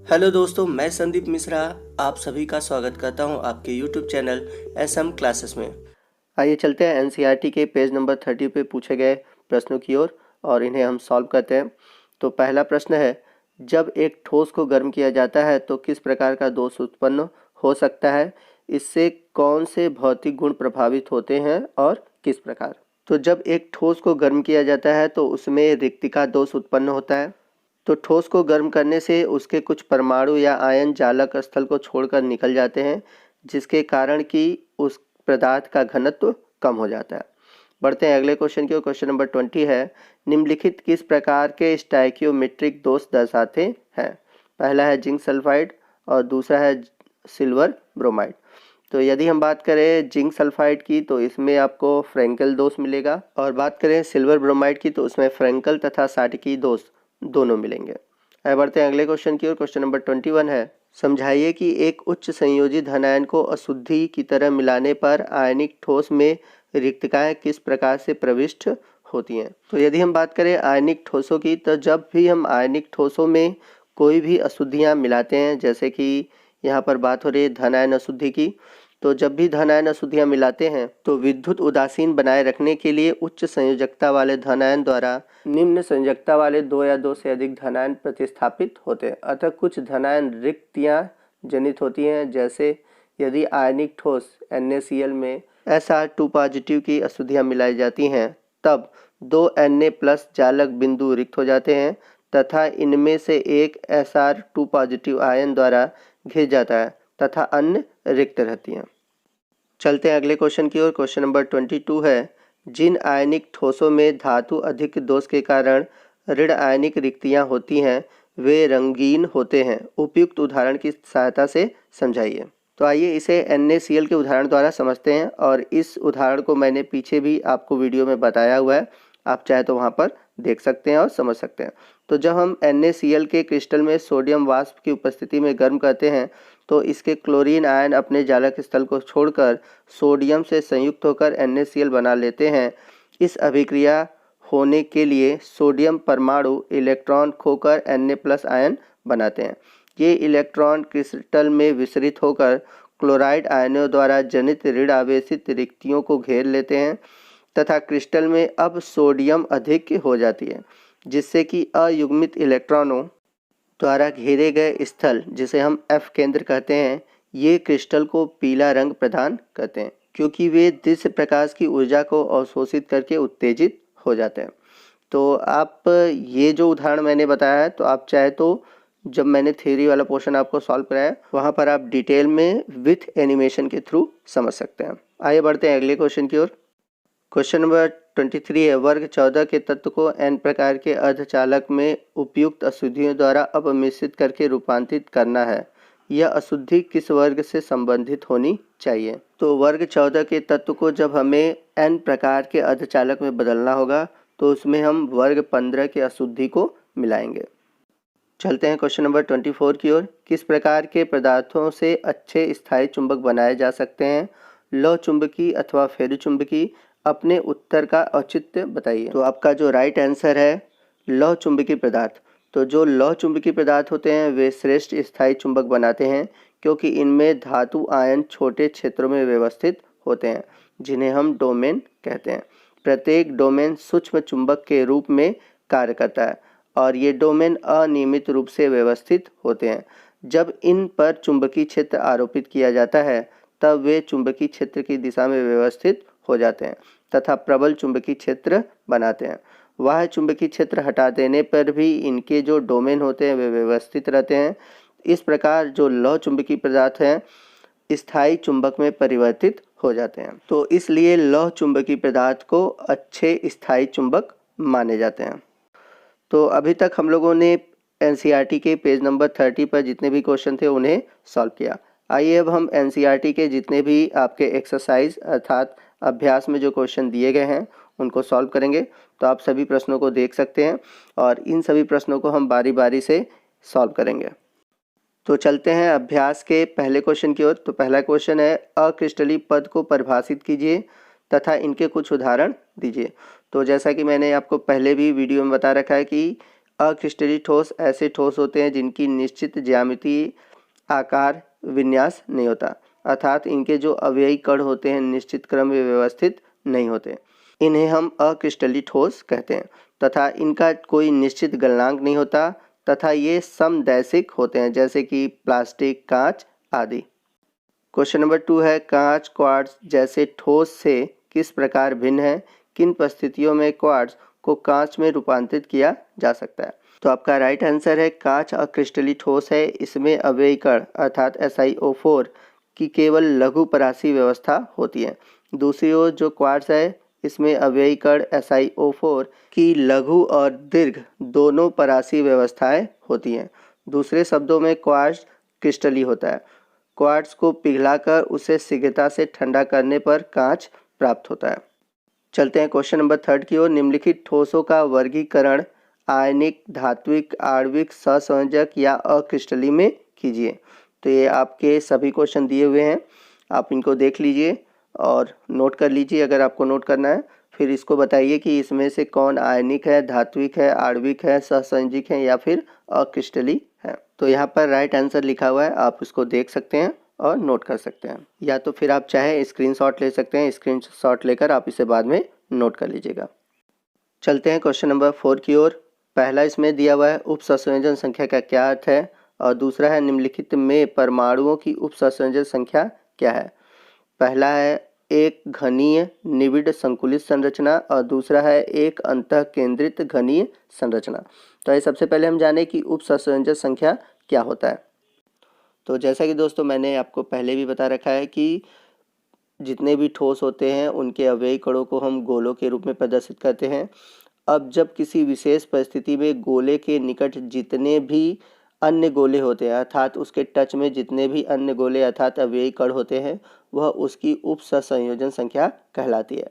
Hello दोस्तों, मैं संदीप मिश्रा आप सभी का स्वागत करता हूं आपके यूट्यूब चैनल एसएम क्लासेस में। आइए चलते हैं एनसीईआरटी के पेज नंबर 30 पे पूछे गए प्रश्नों की ओर और इन्हें हम सॉल्व करते हैं। तो पहला प्रश्न है, जब एक ठोस को गर्म किया जाता है तो किस प्रकार का दोष उत्पन्न हो सकता है? इससे कौन से भौतिक गुण प्रभावित होते हैं और किस प्रकार? तो जब एक ठोस को गर्म किया जाता है तो उसमें रिक्तिका दोष उत्पन्न होता है। तो ठोस को गर्म करने से उसके कुछ परमाणु या आयन जालक स्थल को छोड़कर निकल जाते हैं, जिसके कारण कि उस पदार्थ का घनत्व कम हो जाता है। बढ़ते हैं अगले क्वेश्चन की ओर। क्वेश्चन नंबर 20 है, निम्नलिखित किस प्रकार के स्टाइकियोमेट्रिक दोष दर्शाते हैं? पहला है जिंक सल्फाइड और दूसरा है सिल्वर ब्रोमाइड। तो यदि हम बात करें जिंक सल्फाइड की तो इसमें आपको फ्रैंकल दोष मिलेगा, और बात करें सिल्वर ब्रोमाइड की तो उसमें फ्रैंकल तथा साटकी दोष दोनों मिलेंगे। आगे बढ़ते हैं अगले क्वेश्चन की ओर। क्वेश्चन नंबर 21 है, समझाइए कि एक उच्च संयोजी धनायन को अशुद्धि की तरह मिलाने पर आयनिक ठोस में रिक्तिकाएं किस प्रकार से प्रविष्ट होती हैं? तो यदि हम बात करें आयनिक ठोसों की, तो जब भी हम आयनिक ठोसों में कोई भी अशुद्धियां मिलाते हैं, जैसे कि यहाँ पर बात हो रही है धनायन अशुद्धि की, तो जब भी धन आयन अशुद्धियां मिलाते हैं तो विद्युत उदासीन बनाए रखने के लिए उच्च संयोजकता वाले धन आयन द्वारा निम्न संयोजकता वाले दो या दो से अधिक धन आयन प्रतिस्थापित होते हैं। अतः कुछ धन आयन रिक्तियां जनित होती हैं, जैसे यदि आयनिक ठोस NaCl में Sr2 पॉजिटिव की अशुद्धियां मिलाई जाती हैं तब दो Na+ जालक बिंदु रिक्त हो जाते हैं तथा इनमें से एक Sr2 पॉजिटिव आयन द्वारा घिर जाता है तथा अन्य रिक्त रहती हैं। चलते हैं अगले क्वेश्चन की ओर। क्वेश्चन नंबर 22 है, जिन आयनिक ठोसों में धातु अधिक दोष के कारण ऋण आयनिक रिक्तियां होती हैं वे रंगीन होते हैं, उपयुक्त उदाहरण की सहायता से समझाइए। तो आइए इसे NaCl के उदाहरण द्वारा समझते हैं, और इस उदाहरण को मैंने पीछे भी आपको वीडियो में बताया हुआ है, आप चाहे तो वहाँ पर देख सकते हैं और समझ सकते हैं। तो जब हम NaCl के क्रिस्टल में सोडियम वाष्प की उपस्थिति में गर्म करते हैं तो इसके क्लोरीन आयन अपने जालक स्थल को छोड़कर सोडियम से संयुक्त होकर NaCl बना लेते हैं। इस अभिक्रिया होने के लिए सोडियम परमाणु इलेक्ट्रॉन खोकर Na+ आयन बनाते हैं। ये इलेक्ट्रॉन क्रिस्टल में विसरित होकर क्लोराइड आयनों द्वारा जनित ऋण आवेशित रिक्तियों को घेर लेते हैं तथा क्रिस्टल में अब सोडियम अधिक हो जाती है, जिससे कि अयुग्मित इलेक्ट्रॉनों द्वारा घेरे गए स्थल, जिसे हम F केंद्र कहते हैं, ये क्रिस्टल को पीला रंग प्रदान करते हैं क्योंकि वे दृश्य प्रकाश की ऊर्जा को अवशोषित करके उत्तेजित हो जाते हैं। तो आप ये जो उदाहरण मैंने बताया है, तो आप चाहे तो जब मैंने थ्योरी वाला पोर्शन आपको सॉल्व कराया वहाँ पर आप डिटेल में विथ एनिमेशन के थ्रू समझ सकते हैं। आइए बढ़ते हैं अगले क्वेश्चन की ओर। क्वेश्चन नंबर 23 है, वर्ग 14 के तत्व को n प्रकार के अर्धचालक में उपयुक्त अशुद्धियों द्वारा अपमिश्रित करके रूपांतरित करना है। यह अशुद्धि किस वर्ग से संबंधित होनी चाहिए? तो वर्ग 14 के तत्व को जब हमें n प्रकार के अर्धचालक में बदलना होगा तो उसमें हम वर्ग 15 के अशुद्धि को मिलाएंगे। चलते हैं क्वेश्चन नंबर 24 की ओर। किस प्रकार के पदार्थों से अच्छे स्थायी चुंबक बनाए जा सकते हैं? लौह चुंबकी अथवा फेरी चुंबकी? अपने उत्तर का औचित्य बताइए। तो आपका जो राइट आंसर है लौह चुंबकी पदार्थ। तो जो लौह चुंबकी पदार्थ होते हैं वे श्रेष्ठ स्थायी चुंबक बनाते हैं क्योंकि इनमें धातु आयन छोटे क्षेत्रों में व्यवस्थित होते हैं, जिन्हें हम डोमेन कहते हैं। प्रत्येक डोमेन सूक्ष्म चुंबक के रूप में कार्य करता है और ये डोमेन अनियमित रूप से व्यवस्थित होते हैं। जब इन पर चुंबकीय क्षेत्र आरोपित किया जाता है तब वे चुंबकीय क्षेत्र की दिशा में व्यवस्थित हो जाते हैं तथा प्रबल चुंबकीय क्षेत्र बनाते हैं। वह चुंबकीय क्षेत्र हटा देने पर भी इनके जो डोमेन होते हैं वे व्यवस्थित रहते हैं। इस प्रकार जो लौह चुंबकीय पदार्थ हैं स्थायी चुंबक में परिवर्तित हो जाते हैं। तो इसलिए लौह चुंबकीय पदार्थ को अच्छे स्थायी चुंबक माने जाते हैं। तो अभी तक हम लोगों ने NCERT के पेज नंबर 30 पर जितने भी क्वेश्चन थे उन्हें सॉल्व किया। आइए अब हम NCERT के जितने भी आपके एक्सरसाइज अर्थात अभ्यास में जो क्वेश्चन दिए गए हैं उनको सॉल्व करेंगे। तो आप सभी प्रश्नों को देख सकते हैं और इन सभी प्रश्नों को हम बारी बारी से सॉल्व करेंगे। तो चलते हैं अभ्यास के पहले क्वेश्चन की ओर। तो पहला क्वेश्चन है, अक्रिस्टलीय पद को परिभाषित कीजिए तथा इनके कुछ उदाहरण दीजिए। तो जैसा कि मैंने आपको पहले भी वीडियो में बता रखा है कि अक्रिस्टलीय ठोस ऐसे ठोस होते हैं जिनकी निश्चित ज्यामिति, आकार, विन्यास नहीं होता, अर्थात इनके जो अवयवी कण होते हैं निश्चित क्रम में व्यवस्थित नहीं होते। इन्हें हम अक्रिस्टलीय ठोस कहते हैं तथा इनका कोई निश्चित गलनांक नहीं होता तथा ये समदैशिक होते हैं, जैसे कि प्लास्टिक, कांच आदि। क्वेश्चन नंबर 2 है, कांच क्वार्ट्ज जैसे ठोस से किस प्रकार भिन्न है? किन परिस्थितियों में क्वार्ट्ज को कांच में रूपांतरित किया जा सकता है? तो आपका राइट आंसर है कांच अक्रिस्टलीय ठोस है। इसमें अवयवी कण अर्थात SiO4 की केवल लघु परासी व्यवस्था होती है। दूसरी ओर जो क्वार्ट्ज है इसमें अवयवी कण SiO4 की लघु और दीर्घ दोनों परासी व्यवस्थाएं होती हैं। दूसरे शब्दों में क्वार्ट्ज क्रिस्टलीय होता है। क्वार्ट्ज को पिघलाकर उसे शीघ्रता से ठंडा करने पर कांच प्राप्त होता है। चलते हैं क्वेश्चन नंबर 3 की ओर। निम्नलिखित ठोसों का वर्गीकरण आयनिक, धात्विक, आणविक, सहसंयोजक या अक्रिस्टलीय में कीजिए। तो ये आपके सभी क्वेश्चन दिए हुए हैं, आप इनको देख लीजिए और नोट कर लीजिए अगर आपको नोट करना है। फिर इसको बताइए कि इसमें से कौन आयनिक है, धात्विक है, आणविक है, सहसंयोजक है या फिर अक्रिस्टलीय है। तो यहाँ पर राइट आंसर लिखा हुआ है, आप उसको देख सकते हैं और नोट कर सकते हैं, या तो फिर आप चाहे स्क्रीनशॉट ले सकते हैं। स्क्रीनशॉट लेकर आप इसे बाद में नोट कर लीजिएगा। चलते हैं क्वेश्चन नंबर 4 की ओर। पहला इसमें दिया हुआ है उप सहसंयोजन संख्या का क्या अर्थ है, और दूसरा है निम्नलिखित में परमाणुओं की उप सहसंयोजन संख्या क्या है। पहला है एक घनीय निविड़ संकुलित संरचना और दूसरा है एक अंतः केंद्रित घनीय संरचना। तो ये सबसे पहले हम जाने कि उप सहसंयोजन संख्या क्या होता है। तो जैसा कि दोस्तों मैंने आपको पहले भी बता रखा है कि जितने भी ठोस होते हैं उनके अवयवी कणों को हम गोलों के रूप में प्रदर्शित करते हैं। अब जब किसी विशेष परिस्थिति में गोले के निकट जितने भी अन्य गोले होते हैं अर्थात उसके टच में जितने भी अन्य गोले अर्थात अवयवी कण होते हैं वह उसकी उप सहसंयोजन संख्या कहलाती है।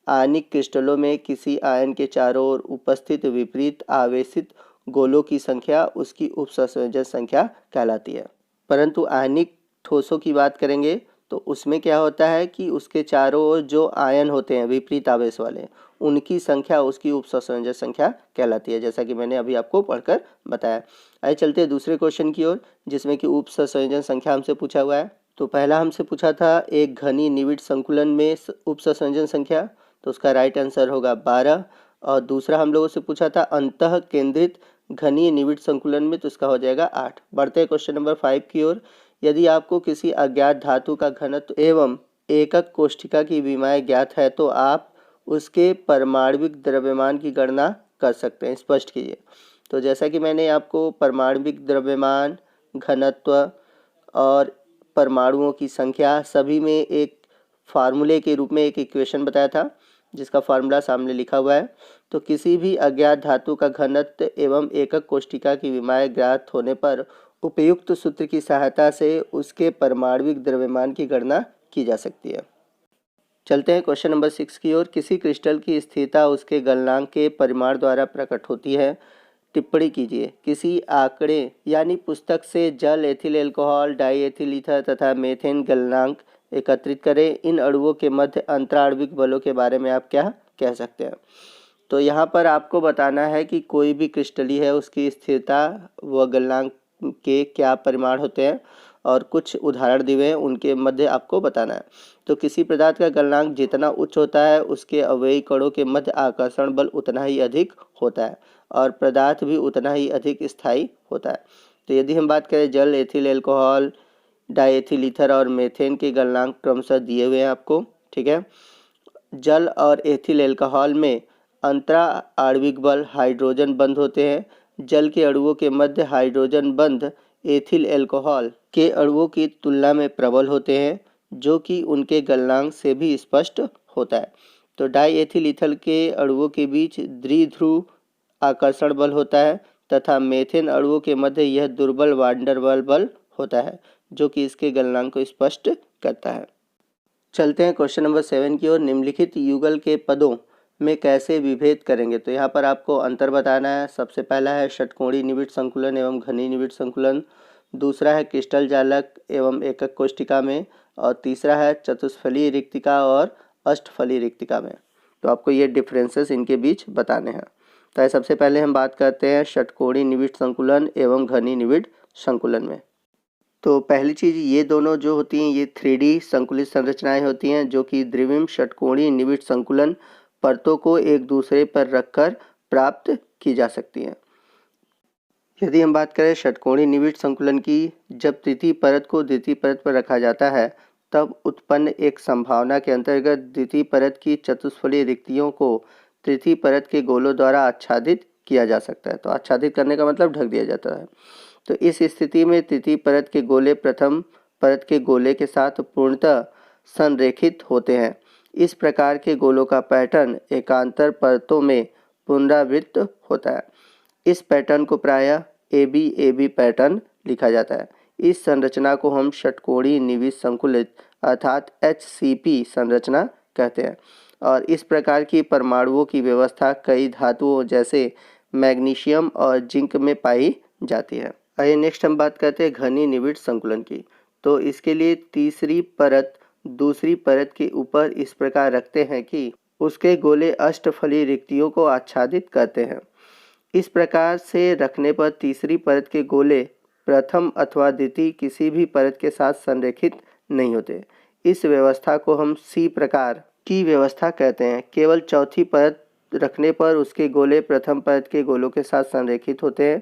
आयनिक क्रिस्टलों में किसी आयन के चारों ओर उपस्थित विपरीत आवेशित गोलों की संख्या उसकी उप सहसंयोजन संख्या कहलाती है। परंतु आयनिक ठोसों की बात करेंगे तो उसमें क्या होता है कि उसके चारों ओर जो आयन होते हैं विपरीत आवेश वाले, उनकी संख्या उसकी उप सहसंयोजक संख्या कहलाती है, जैसा कि मैंने अभी आपको पढ़कर बताया। आइए चलते हैं दूसरे क्वेश्चन की ओर, जिसमें कि उप सहसंयोजन संख्या हमसे पूछा हुआ है। तो पहला हमसे पूछा था एक घनी निविड़ संकुलन में उप सहसंयोजन संख्या, तो उसका राइट आंसर होगा 12। और दूसरा हम लोगों से पूछा था अंतः केंद्रित घनीय निविड़ संकुलन में, तो इसका हो जाएगा 8। बढ़ते हैं क्वेश्चन नंबर 5 की ओर। यदि आपको किसी अज्ञात धातु का घनत्व एवं एकक कोष्ठिका की विमाएं ज्ञात है तो आप उसके परमाणविक द्रव्यमान की गणना कर सकते हैं, स्पष्ट कीजिए। तो जैसा कि मैंने आपको परमाणविक द्रव्यमान, घनत्व और परमाणुओं की संख्या सभी में एक फार्मूले के रूप में एक इक्वेशन बताया था, जिसका फार्मूला सामने लिखा हुआ है। तो किसी भी अज्ञात धातु का घनत्व एवं एकक कोष्ठिका की विमाएं ज्ञात होने पर उपयुक्त सूत्र की सहायता से उसके परमाणविक द्रव्यमान की गणना की जा सकती है। चलते हैं क्वेश्चन नंबर 6 की ओर। किसी क्रिस्टल की स्थिरता उसके गलनांक के परिमाण द्वारा प्रकट होती है। टिप्पणी कीजिए। किसी आंकड़े यानी पुस्तक से जल, ethyl alcohol, die ethyl ether तथा मेथेन गलनांक एकत्रित करें। इन अणुओं के मध्य अंतराण्विक बलों के बारे में आप क्या कह सकते हैं। तो यहाँ पर आपको बताना है कि कोई भी क्रिस्टली है उसकी स्थिरता व गलनांक के क्या परिमाण होते हैं और कुछ उदाहरण दिए हैं उनके मध्य आपको बताना है। तो किसी पदार्थ का गलनांक जितना उच्च होता है उसके अवयवी कणों के मध्य आकर्षण बल उतना ही अधिक होता है और पदार्थ भी उतना ही अधिक स्थायी होता है। तो यदि हम बात करें जल, एथिल एल्कोहल, डाईएथिल ईथर और मेथेन के गलनांक क्रमशः दिए हुए हैं आपको, ठीक है। जल और एथिल एल्कोहल में अंतरा आणविक बल हाइड्रोजन बंध होते हैं। जल के अणुओं के मध्य हाइड्रोजन बंध एथिल एल्कोहल के अणुओं की तुलना में प्रबल होते हैं, जो कि उनके गलनांक से भी स्पष्ट होता है। तो डाई एथिल ईथर के अणुओं के बीच द्विध्रुव आकर्षण बल होता है तथा मेथेन अणुओं के मध्य यह दुर्बल वांडरवाल बल होता है, जो कि इसके गलनांक को स्पष्ट करता है। चलते हैं क्वेश्चन नंबर 7 की ओर। निम्नलिखित युगल के पदों में कैसे विभेद करेंगे। तो यहाँ पर आपको अंतर बताना है। सबसे पहला है षटकोणीय निविड़ संकुलन एवं घनीय निविड़ संकुलन, दूसरा है क्रिस्टल जालक एवं एकक कोष्ठिका में, और तीसरा है चतुष्फलीय रिक्तिका और अष्टफलीय रिक्तिका में। तो आपको ये डिफरेंसेस इनके बीच बताने हैं। तो आइए सबसे पहले हम बात करते हैं षटकोणीय निविष्ट संकुलन एवं घनीय निविष्ट संकुलन में। तो पहली चीज़, ये दोनों जो होती हैं ये 3D संकुलित संरचनाएं होती हैं जो कि द्विविम षटकोणीय निविष्ट संकुलन परतों को एक दूसरे पर रखकर प्राप्त की जा सकती हैं। यदि हम बात करें षटकोणीय निविष्ट संकुलन की, जब तृतीय परत को द्वितीय परत पर रखा जाता है तब उत्पन्न एक संभावना के अंतर्गत द्वितीय परत की चतुष्फलकीय रिक्तियों को तृतीय परत के गोलों द्वारा आच्छादित किया जा सकता है। तो आच्छादित करने का मतलब ढक दिया जाता है। तो इस स्थिति में तृतीय परत के गोले प्रथम परत के गोले के साथ पूर्णतः संरेखित होते हैं। इस प्रकार के गोलों का पैटर्न एकांतर परतों में पुनरावृत्त होता है। इस पैटर्न को प्रायः AB पैटर्न लिखा जाता है। इस संरचना को हम षटकोणीय निविष्ट संकुलित अर्थात HCP संरचना कहते हैं और इस प्रकार की परमाणुओं की व्यवस्था कई धातुओं जैसे मैग्नीशियम और जिंक में पाई जाती है। आइए नेक्स्ट हम बात करते हैं घनीय निविष्ट संकुलन की। तो इसके लिए तीसरी परत दूसरी परत के ऊपर इस प्रकार रखते हैं कि उसके गोले अष्टफलीय रिक्तियों को आच्छादित करते हैं। इस प्रकार से रखने पर तीसरी परत के गोले प्रथम अथवा द्वितीय किसी भी परत के साथ संरेखित नहीं होते। इस व्यवस्था को हम C प्रकार की व्यवस्था कहते हैं। केवल चौथी परत रखने पर उसके गोले प्रथम परत के गोलों के साथ संरेखित होते हैं,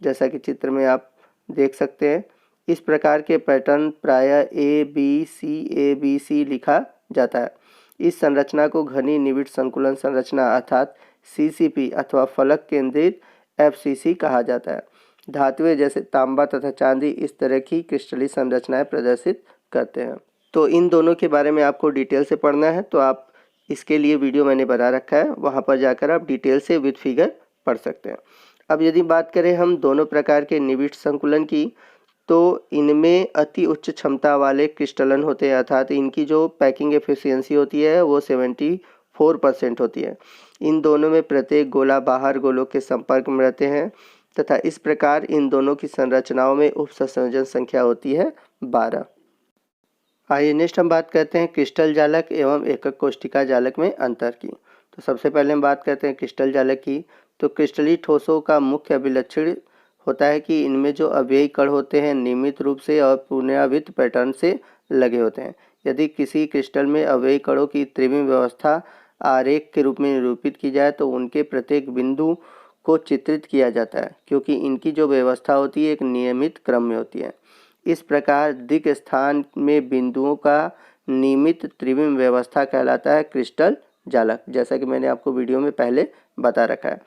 जैसा कि चित्र में आप देख सकते हैं। इस प्रकार के पैटर्न प्रायः ABC लिखा जाता है। इस संरचना को घनीय निविष्ट संकुलन संरचना अर्थात CCP अथवा फलक केंद्रित FCC कहा जाता है। धातुएं जैसे तांबा तथा चांदी इस तरह की क्रिस्टलीय संरचनाएं प्रदर्शित करते हैं। तो इन दोनों के बारे में आपको डिटेल से पढ़ना है तो आप इसके लिए वीडियो मैंने बना रखा है, वहां पर जाकर आप डिटेल से विद फिगर पढ़ सकते हैं। अब यदि बात करें हम दोनों प्रकार के निविष्ट संकुलन की, तो इनमें अति उच्च क्षमता वाले क्रिस्टलन होते हैं अर्थात इनकी जो पैकिंग एफिशिएंसी होती है वो 74% होती है। इन दोनों में प्रत्येक गोला बाहर गोलों के संपर्क में रहते हैं तथा इस प्रकार इन दोनों की संरचनाओं में उपसंयोजन संख्या होती है 12। आइए नेक्स्ट हम बात करते हैं क्रिस्टल जालक एवं एकक कोष्ठिका जालक में अंतर की। तो सबसे पहले हम बात करते हैं क्रिस्टल जालक की। तो क्रिस्टलीय ठोसों का मुख्य अभिलक्षण होता है कि इनमें जो अव्ययी कण होते हैं नियमित रूप से और पुनरावृत्त पैटर्न से लगे होते हैं। यदि किसी क्रिस्टल में अव्ययी कणों की त्रिविम व्यवस्था आरेख के रूप में निरूपित की जाए तो उनके प्रत्येक बिंदु को चित्रित किया जाता है, क्योंकि इनकी जो व्यवस्था होती है एक नियमित क्रम में होती है। इस प्रकार दिक् स्थान में बिंदुओं का नियमित त्रिविम व्यवस्था कहलाता है क्रिस्टल जालक, जैसा कि मैंने आपको वीडियो में पहले बता रखा है।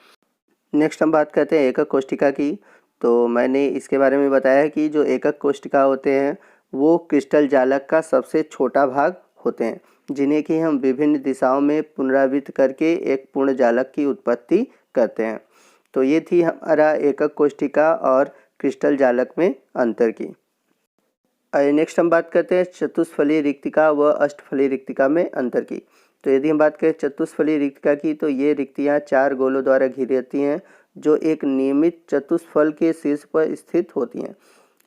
नेक्स्ट हम बात करते हैं एकक कोष्ठिका की। तो मैंने इसके बारे में बताया है कि जो एकक कोष्ठिका होते हैं वो क्रिस्टल जालक का सबसे छोटा भाग होते हैं, जिन्हें कि हम विभिन्न दिशाओं में पुनरावृत्त करके एक पूर्ण जालक की उत्पत्ति करते हैं। तो ये थी हमारा एकक कोष्ठिका और क्रिस्टल जालक में अंतर की। नेक्स्ट हम बात करते हैं चतुष्फलीय रिक्तिका व अष्टफलीय रिक्तिका में अंतर की। तो यदि हम बात करें चतुष्फलीय रिक्तिका की, तो ये रिक्तियाँ 4 गोलों द्वारा घिरी रहती हैं जो एक नियमित चतुष्फल के शीर्ष पर स्थित होती हैं।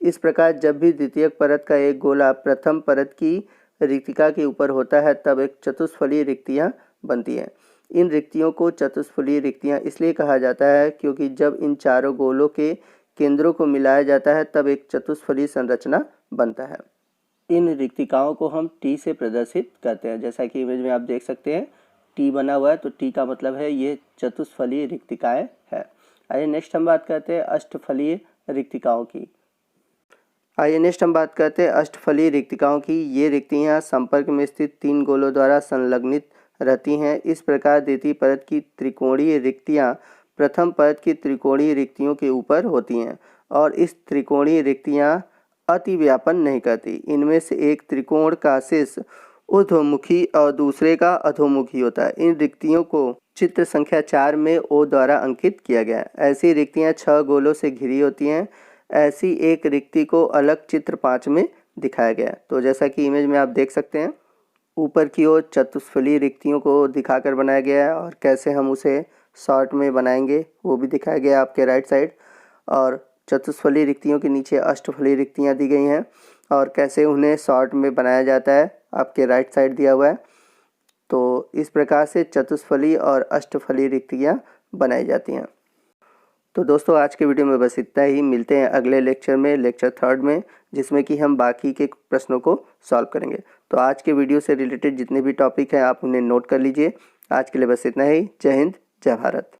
इस प्रकार जब भी द्वितीय परत का एक गोला प्रथम परत की रिक्तिका के ऊपर होता है तब एक चतुष्फलीय रिक्तियाँ बनती हैं। इन रिक्तियों को चतुष्फलीय रिक्तियाँ इसलिए कहा जाता है क्योंकि जब इन चारों गोलों के केंद्रों को मिलाया जाता है तब एक चतुष्फलीय संरचना बनता है। इन रिक्तिकाओं को हम T से प्रदर्शित करते हैं, जैसा कि इमेज में आप देख सकते हैं T बना हुआ है, तो T का मतलब है ये चतुष्फलीय रिक्तिकाएं है। आइए नेक्स्ट हम बात करते हैं अष्टफलीय रिक्तिकाओं की। अष्टफलीय रिक्तिकाओं की। ये रिक्तियाँ संपर्क में स्थित 3 गोलों द्वारा संलग्नित रहती हैं। इस प्रकार द्वितीय परत की त्रिकोणीय रिक्तियाँ प्रथम परत की त्रिकोणीय रिक्तियों के ऊपर होती हैं और इस त्रिकोणीय रिक्तियाँ अतिव्यापन नहीं करती। इनमें से एक त्रिकोण का शीर्ष ऊर्ध्वमुखी और दूसरे का अधोमुखी होता है। इन रिक्तियों को चित्र संख्या 4 में O द्वारा अंकित किया गया है। ऐसी रिक्तियाँ 6 गोलों से घिरी होती हैं। ऐसी एक रिक्ति को अलग चित्र 5 में दिखाया गया है। तो जैसा कि इमेज में आप देख सकते हैं ऊपर की ओर चतुष्फलीय रिक्तियों को दिखाकर बनाया गया है और कैसे हम उसे शॉर्ट में बनाएंगे वो भी दिखाया गया है आपके राइट साइड। और चतुष्फलीय रिक्तियों के नीचे अष्टफलीय रिक्तियाँ दी गई हैं और कैसे उन्हें शॉर्ट में बनाया जाता है आपके राइट साइड दिया हुआ है। तो इस प्रकार से चतुष्फलीय और अष्टफलीय रिक्तियाँ बनाई जाती हैं। तो दोस्तों आज के वीडियो में बस इतना ही। मिलते हैं अगले लेक्चर में, लेक्चर 3 में, जिसमें कि हम बाकी के प्रश्नों को सॉल्व करेंगे। तो आज के वीडियो से रिलेटेड जितने भी टॉपिक हैं आप उन्हें नोट कर लीजिए। आज के लिए बस इतना ही। जय हिंद, जय भारत।